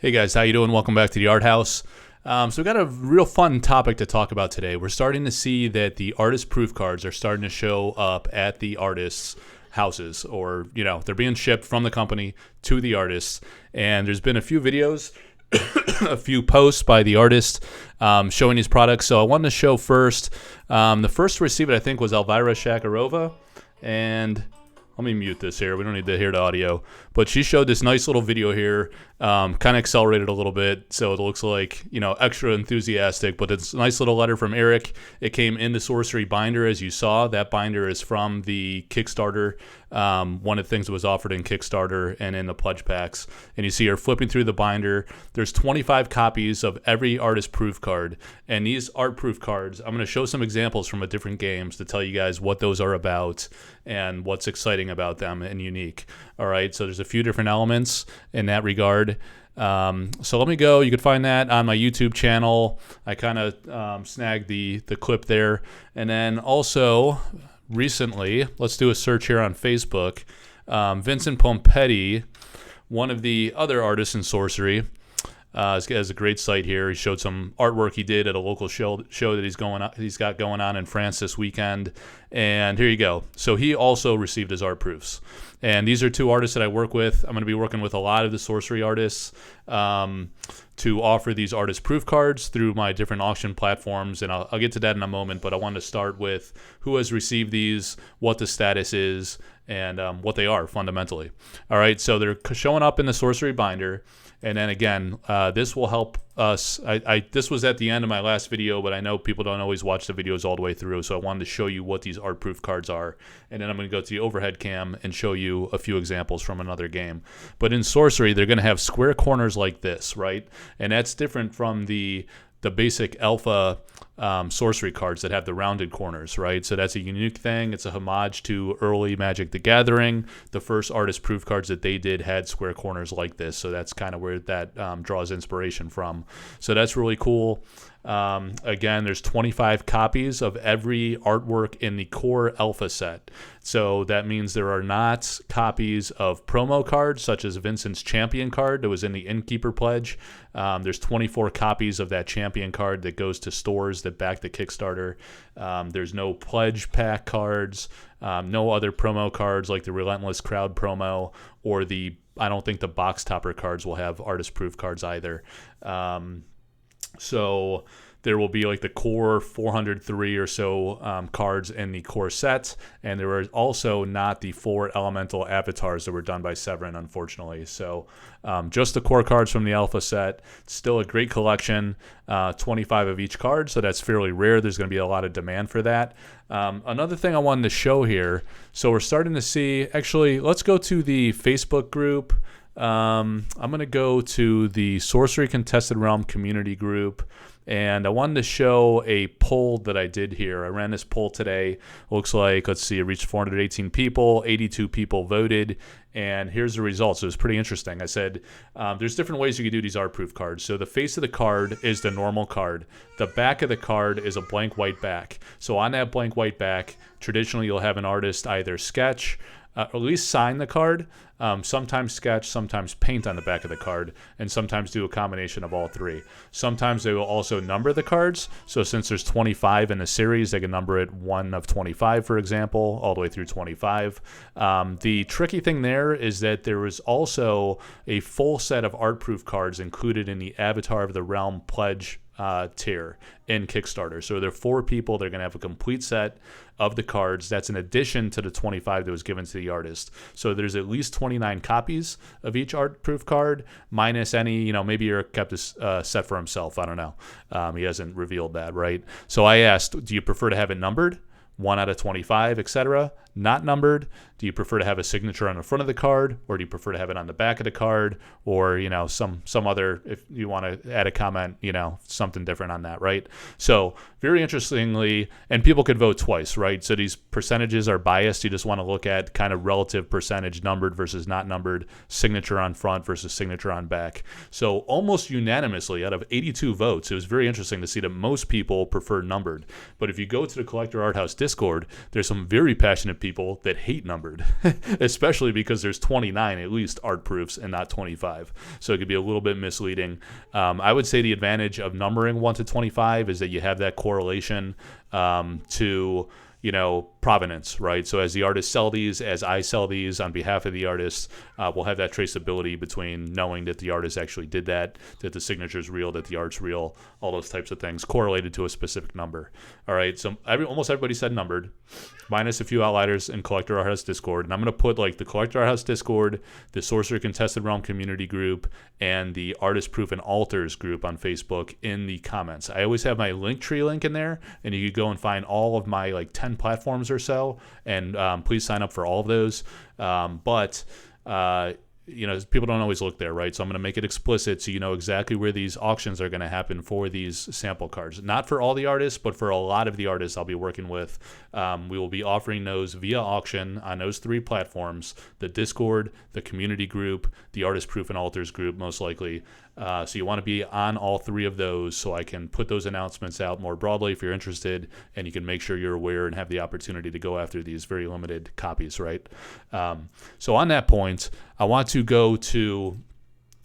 Hey guys, how you doing? Welcome back to the Art House. So we've got a real fun topic to talk about today. We're starting to see that the artist proof cards are starting to show up at the artists' houses, or they're being shipped from the company to the artists. And there's been a few videos, a few posts by the artist showing these products. So I wanted to show first. The first to receive it, I think, was Elvira Shakarova, and let me mute this here. We don't need to hear the audio. But she showed this nice little video here, kind of accelerated a little bit, so it looks like, extra enthusiastic. But it's a nice little letter from Eric. It came in the Sorcery binder, as you saw. That binder is from the Kickstarter. One of the things that was offered in Kickstarter and in the pledge packs. And you see her flipping through the binder. There's 25 copies of every artist proof card. And these art proof cards, I'm going to show some examples from different games to tell you guys what those are about and what's exciting about them and unique. All right, so there's a few different elements in that regard. So let me go. You can find that on my YouTube channel. I kind of snagged the clip there. And then also recently, let's do a search here on Facebook. Vincent Pompetti, one of the other artists in Sorcery, has a great site here. He showed some artwork he did at a local show that he's got going on in France this weekend. And here you go. So he also received his art proofs. And these are two artists that I work with. I'm going to be working with a lot of the Sorcery artists to offer these artist proof cards through my different auction platforms. And I'll get to that in a moment, but I wanted to start with who has received these, what the status is, and what they are fundamentally. All right, so they're showing up in the Sorcery binder. And then again, this will help us. This was at the end of my last video, but I know people don't always watch the videos all the way through, so I wanted to show you what these art proof cards are. And then I'm going to go to the overhead cam and show you a few examples from another game. But in Sorcery, they're going to have square corners like this, right? And that's different from the basic alpha Sorcery cards that have the rounded corners, right? So that's a unique thing. It's a homage to early Magic the Gathering. The first artist proof cards that they did had square corners like this, so that's kind of where that draws inspiration from. So that's really cool. Again, there's 25 copies of every artwork in the core alpha set. So that means there are not copies of promo cards, such as Vincent's Champion card that was in the Innkeeper pledge. There's 24 copies of that Champion card that goes to stores that back the Kickstarter. There's no pledge pack cards, no other promo cards like the Relentless Crowd promo, or I don't think the box topper cards will have artist proof cards either. So there will be like the core 403 or so cards in the core set, and there are also not the 4 elemental avatars that were done by Severin, unfortunately. So just the core cards from the alpha set. Still a great collection, 25 of each card, so that's fairly rare. There's going to be a lot of demand for that. Another thing I wanted to show here, so we're starting to see, actually, let's go to the Facebook group. I'm going to go to the Sorcery Contested Realm community group, and I wanted to show a poll that I did here. I ran this poll today. Looks like, let's see, it reached 418 people, 82 people voted, and here's the results. It was pretty interesting. I said there's different ways you can do these art proof cards. So the face of the card is the normal card. The back of the card is a blank white back. So on that blank white back, traditionally you'll have an artist either sketch, or at least sign the card, sometimes sketch, sometimes paint on the back of the card, and sometimes do a combination of all three. Sometimes they will also number the cards. So since there's 25 in the series, they can number it 1 of 25, for example, all the way through 25. The tricky thing there is that there is also a full set of art proof cards included in the Avatar of the Realm pledge tier in Kickstarter. So there are 4 people. They're going to have a complete set of the cards. That's in addition to the 25 that was given to the artist. So there's at least 29 copies of each art proof card, minus any, maybe Eric kept this set for himself. I don't know. He hasn't revealed that, right? So I asked, do you prefer to have it numbered? 1 out of 25, etc. Not numbered. Do you prefer to have a signature on the front of the card, or do you prefer to have it on the back of the card, or some other, if you want to add a comment, something different on that, right? So very interestingly, and people could vote twice, right? So these percentages are biased. You just want to look at kind of relative percentage, numbered versus not numbered, signature on front versus signature on back. So almost unanimously, out of 82 votes, it was very interesting to see that most people prefer numbered. But if you go to the Collector Arthouse Discord, there's some very passionate people that hate numbered, especially because there's 29 at least art proofs and not 25. So it could be a little bit misleading. I would say the advantage of numbering 1 to 25 is that you have that correlation to provenance, right? So as the artists sell these, as I sell these on behalf of the artists, we'll have that traceability between knowing that the artist actually did that the signature's real, that the art's real, all those types of things correlated to a specific number. All right, so almost everybody said numbered, minus a few outliers in Collector Arthouse Discord. And I'm going to put like the Collector Arthouse Discord, the Sorcery Contested Realm community group, and the Artist Proof and Altars group on Facebook in the comments. I always have my Linktree link in there, and you could go and find all of my like 10 platforms or so, and please sign up for all of those. People don't always look there, right? So I'm going to make it explicit so you know exactly where these auctions are going to happen for these sample cards. Not for all the artists, but for a lot of the artists I'll be working with. We will be offering those via auction on those 3 platforms: the Discord, the community group, the Artist Proof and Altars group, most likely. So you want to be on all 3 of those so I can put those announcements out more broadly if you're interested, and you can make sure you're aware and have the opportunity to go after these very limited copies, right? So on that point, I want to go to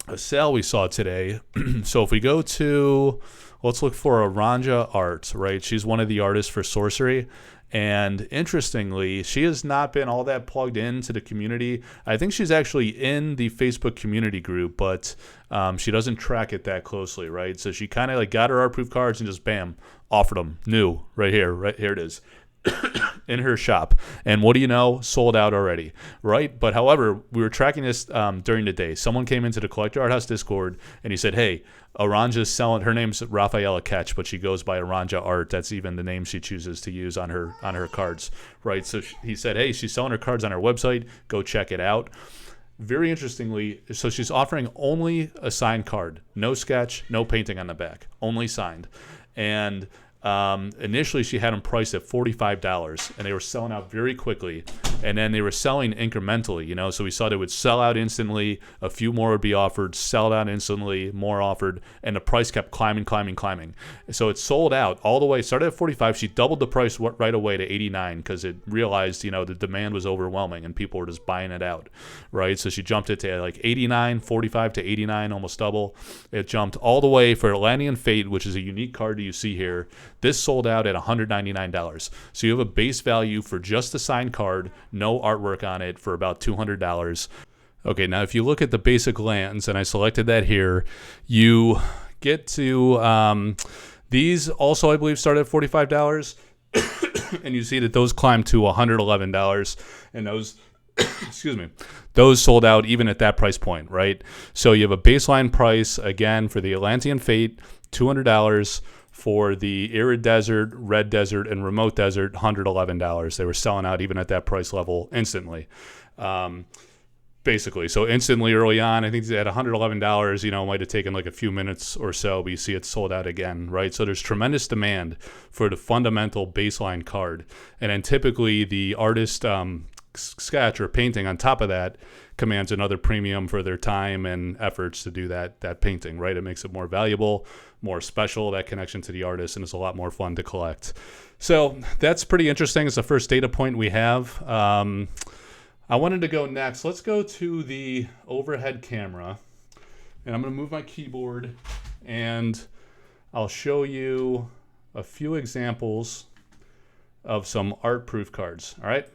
a sale we saw today. So if we go to, let's look for Aranja Art, right? She's one of the artists for Sorcery. And interestingly, she has not been all that plugged into the community. I think she's actually in the Facebook community group, but she doesn't track it that closely, right? So she kind of like got her art proof cards and just bam, offered them new right here it is. In her shop, and what do you know, sold out already, right? But however, we were tracking this during the day. Someone came into the Collector Arthouse Discord and he said, hey, Aranja's selling, her name's Rafaela Ketch, but she goes by Aranja Art. That's even the name she chooses to use on her cards, right? So he said, hey, she's selling her cards on her website, go check it out. Very interestingly, so she's offering only a signed card, no sketch, no painting on the back, only signed. And initially she had them priced at $45, and they were selling out very quickly, and then they were selling incrementally, so we saw they would sell out instantly, a few more would be offered, sell out instantly, more offered, and the price kept climbing. So it sold out all the way, started at 45. She doubled the price right away to 89 because it realized the demand was overwhelming and people were just buying it out, right? So she jumped it to like 89, 45 to 89, almost double. It jumped all the way for Atlantean Fate, which is a unique card that you see here. This sold out at $199. So you have a base value for just the signed card, no artwork on it, for about $200. Okay, now if you look at the basic lands, and I selected that here, you get to these also, I believe, start at $45. And you see that those climbed to $111. And those, excuse me, those sold out even at that price point, right? So you have a baseline price, again, for the Atlantean Fate, $200. For the Arid Desert, Red Desert, and Remote Desert, $111. They were selling out even at that price level instantly. Basically, so instantly early on, I think at $111, it might have taken like a few minutes or so, but you see it sold out again, right? So there's tremendous demand for the fundamental baseline card. And then typically the artist sketch or painting on top of that commands another premium for their time and efforts to do that painting, right? It makes it more valuable, more special, that connection to the artist, and it's a lot more fun to collect. So that's pretty interesting. It's the first data point we have. I wanted to go next. Let's go to the overhead camera, and I'm going to move my keyboard, and I'll show you a few examples of some art proof cards, all right?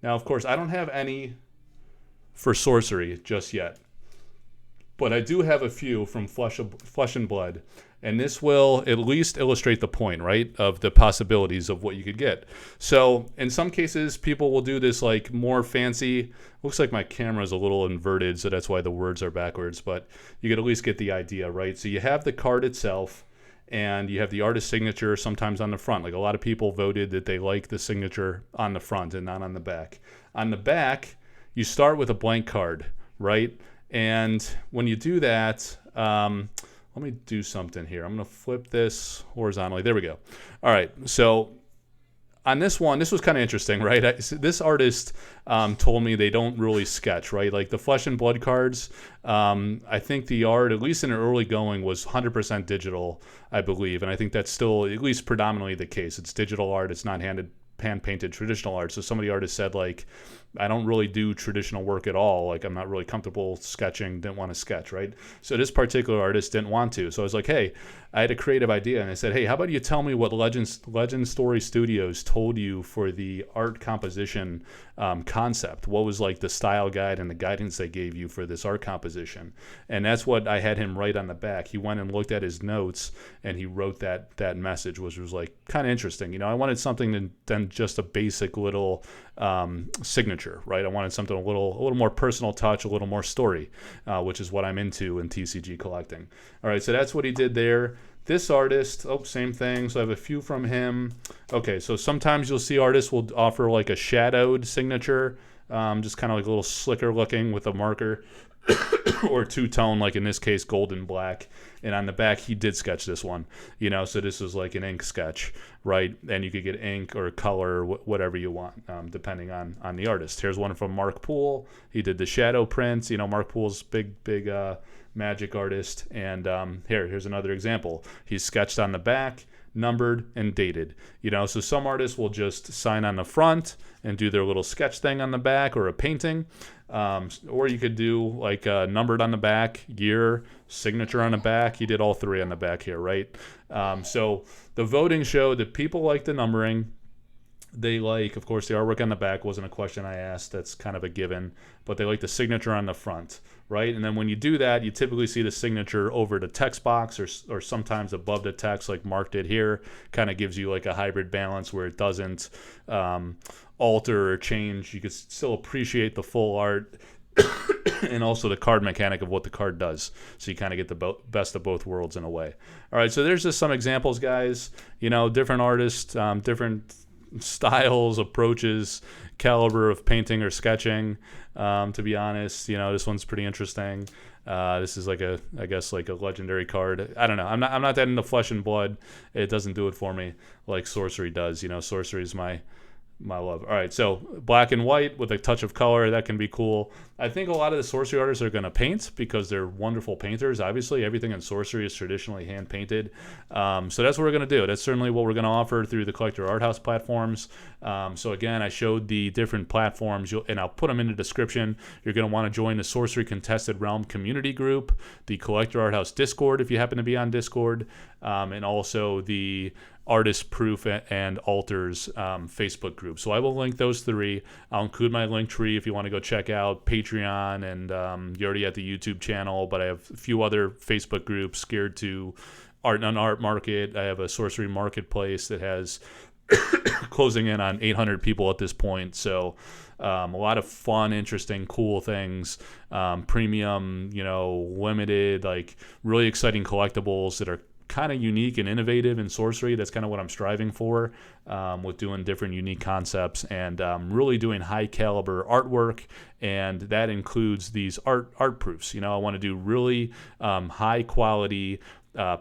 Now, of course, I don't have any for Sorcery just yet, but I do have a few from Flesh and Blood, and this will at least illustrate the point, right, of the possibilities of what you could get. So in some cases, people will do this like more fancy. Looks like my camera is a little inverted, so that's why the words are backwards, but you could at least get the idea, right? So you have the card itself, and you have the artist signature sometimes on the front. Like a lot of people voted that they like the signature on the front and not on the back. On the back, you start with a blank card, right? And when you do that, let me do something here. I'm going to flip this horizontally. There we go. All right. So on this one, this was kind of interesting, right? This artist told me they don't really sketch, right? Like the Flesh and Blood cards, I think the art, at least in the early going, was 100% digital, I believe. And I think that's still at least predominantly the case. It's digital art. It's not hand hand painted traditional art. So some of the artists said, like, I don't really do traditional work at all. Like, I'm not really comfortable sketching, didn't want to sketch, right? So this particular artist didn't want to. So I was like, hey, I had a creative idea. And I said, hey, how about you tell me what Legend Story Studios told you for the art composition concept? What was like the style guide and the guidance they gave you for this art composition? And that's what I had him write on the back. He went and looked at his notes and he wrote that message, which was like kind of interesting. You know, I wanted something than just a basic little signature, right? I wanted something a little more personal touch, a little more story, which is what I'm into in TCG collecting. All right, so that's what he did there. This artist, same thing. So I have a few from him. Okay, so sometimes you'll see artists will offer like a shadowed signature, just kind of like a little slicker looking with a marker. Or two-tone, like in this case, gold and black. And on the back, he did sketch this one, you know, so this was like an ink sketch, right? And you could get ink or color, whatever you want, depending on the artist. Here's one from Mark Poole. He did the shadow prints. You know, Mark Poole's big magic artist. And here's another example. He's sketched on the back, numbered, and dated. You know, so some artists will just sign on the front and do their little sketch thing on the back or a painting. Or you could do like numbered on the back, year, signature on the back. He did all three on the back here, right? So the voting showed that people like the numbering. They like, of course, the artwork on the back wasn't a question I asked. That's kind of a given. But they like the signature on the front, right? And then when you do that, you typically see the signature over the text box or sometimes above the text like Mark did here. Kind of gives you like a hybrid balance where it doesn't alter or change. You could still appreciate the full art and also the card mechanic of what the card does. So you kind of get the best of both worlds in a way. All right, so there's just some examples, guys. You know, different artists, different styles, approaches, caliber of painting or sketching. To be honest, you know, this one's pretty interesting. This is like I guess like a legendary card. I don't know. I'm not that into flesh and blood. It doesn't do it for me like Sorcery does. You know, Sorcery is my love. All right, so black and white with a touch of color, that can be cool. I think a lot of the Sorcery artists are going to paint because they're wonderful painters. Obviously, everything in Sorcery is traditionally hand painted. So that's what we're going to do. That's certainly what we're going to offer through the Collector Arthouse platforms. So again, I showed the different platforms, and I'll put them in the description. You're going to want to join the Sorcery Contested Realm community group, the Collector Arthouse Discord if you happen to be on Discord, and also the Artist Proof and Altars Facebook group. So I will link those three. I'll include my link tree if you want to go check out Patreon, and you're already at the YouTube channel, but I have a few other Facebook groups geared to art and art market. I have a Sorcery marketplace that has closing in on 800 people at this point. So a lot of fun, interesting, cool things, premium, you know, limited, like really exciting collectibles that are kind of unique and innovative in Sorcery. That's kind of what I'm striving for, with doing different unique concepts and really doing high caliber artwork, and that includes these art proofs. You know, I want to do really high quality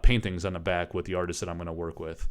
paintings on the back with the artists that I'm going to work with.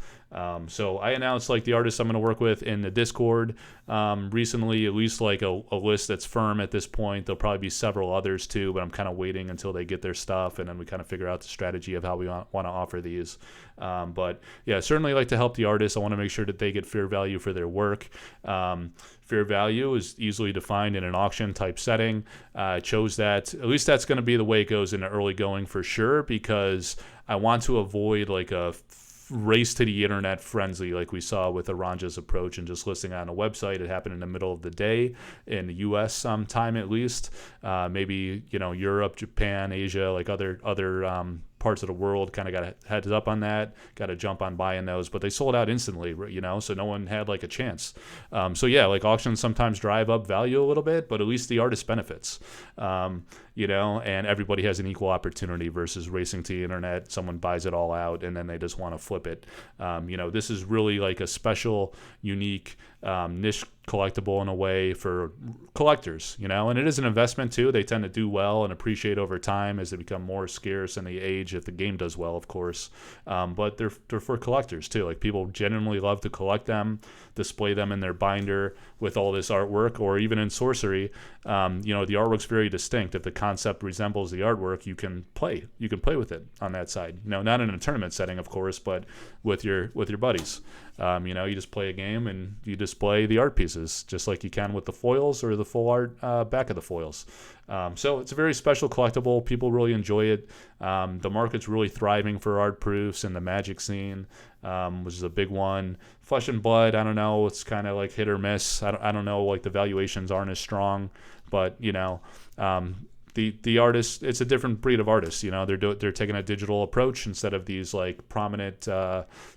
So I announced like the artists I'm going to work with in the Discord recently, at least like a list that's firm at this point. There'll probably be several others too, but I'm kind of waiting until they get their stuff, and then we kind of figure out the strategy of how we want to offer these. But yeah, certainly like to help the artists. I want to make sure that they get fair value for their work. Fair value is easily defined in an auction type setting. I chose that. At least that's going to be the way it goes in the early going for sure, because I want to avoid like a race to the internet frenzy like we saw with Aranja's approach and just listing on a website. It happened in the middle of the day in the U.S. time at least. Maybe, you know, Europe, Japan, Asia, like other parts of the world kind of got a heads up on that, got to jump on buying those, but they sold out instantly, you know, so no one had like a chance. So yeah, like auctions sometimes drive up value a little bit, but at least the artist benefits, you know, and everybody has an equal opportunity versus racing to the internet. Someone buys it all out and then they just want to flip it. You know, this is really like a special, unique, niche collectible in a way for collectors, and it is an investment too. They tend to do well and appreciate over time as they become more scarce and they age, if the game does well, of course. But they're for collectors too. Like, people genuinely love to collect them, display them in their binder with all this artwork, or even in Sorcery, the artwork's very distinct. If the concept resembles the artwork, you can play with it on that side. Not in a tournament setting, of course, but with your buddies. You just play a game and you display the art pieces just like you can with the foils or the full art back of the foils. So it's a very special collectible. People really enjoy it. The market's really thriving for art proofs and the Magic scene, which is a big one. Flesh and Blood, I don't know. It's kind of like hit or miss. I don't know. Like, the valuations aren't as strong, but the artists, it's a different breed of artists. They're taking a digital approach instead of these like prominent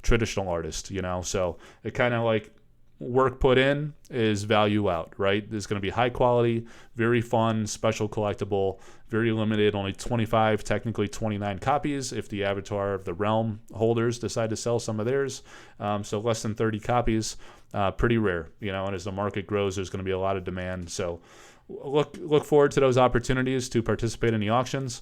traditional artists. So it kind of like work put in is value out, right? There's going to be high quality, very fun, special collectible, very limited, only 25, technically 29 copies if the Avatar of the Realm holders decide to sell some of theirs. So less than 30 copies, pretty rare. And as the market grows, there's going to be a lot of demand. So look forward to those opportunities to participate in the auctions.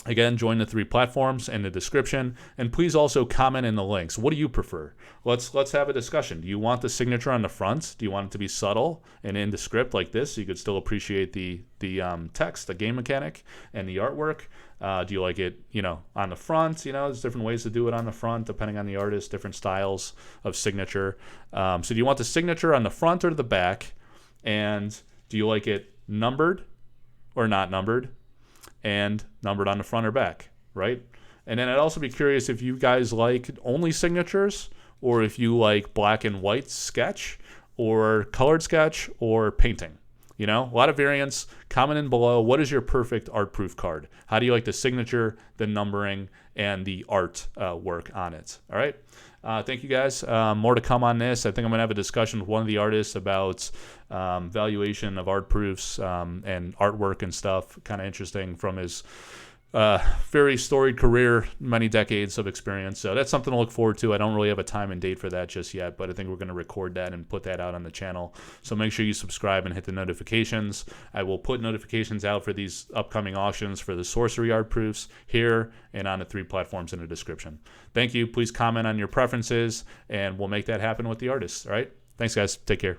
Again, join the 3 platforms in the description, and please also comment in the links. What do you prefer? Let's have a discussion. Do you want the signature on the front? Do you want it to be subtle and in the script like this, so you could still appreciate the text, the game mechanic, and the artwork? Do you like it, on the front? There's different ways to do it on the front depending on the artist, different styles of signature. So do you want the signature on the front or the back? And do you like it numbered or not numbered? And numbered on the front or back, right? And then I'd also be curious if you guys like only signatures, or if you like black and white sketch, or colored sketch, or painting. A lot of variants. Comment in below. What is your perfect art proof card? How do you like the signature, the numbering, and the art work on it? All right. Thank you guys. More to come on this. I think I'm going to have a discussion with one of the artists about valuation of art proofs and artwork and stuff. Kind of interesting from his very storied career, many decades of experience. So that's something to look forward to. I don't really have a time and date for that just yet, but I think we're going to record that and put that out on the channel. So make sure you subscribe and hit the notifications. I will put notifications out for these upcoming auctions for the Sorcery art proofs here and on the 3 platforms in the description. Thank you. Please comment on your preferences, and we'll make that happen with the artists. All right. Thanks, guys. Take care.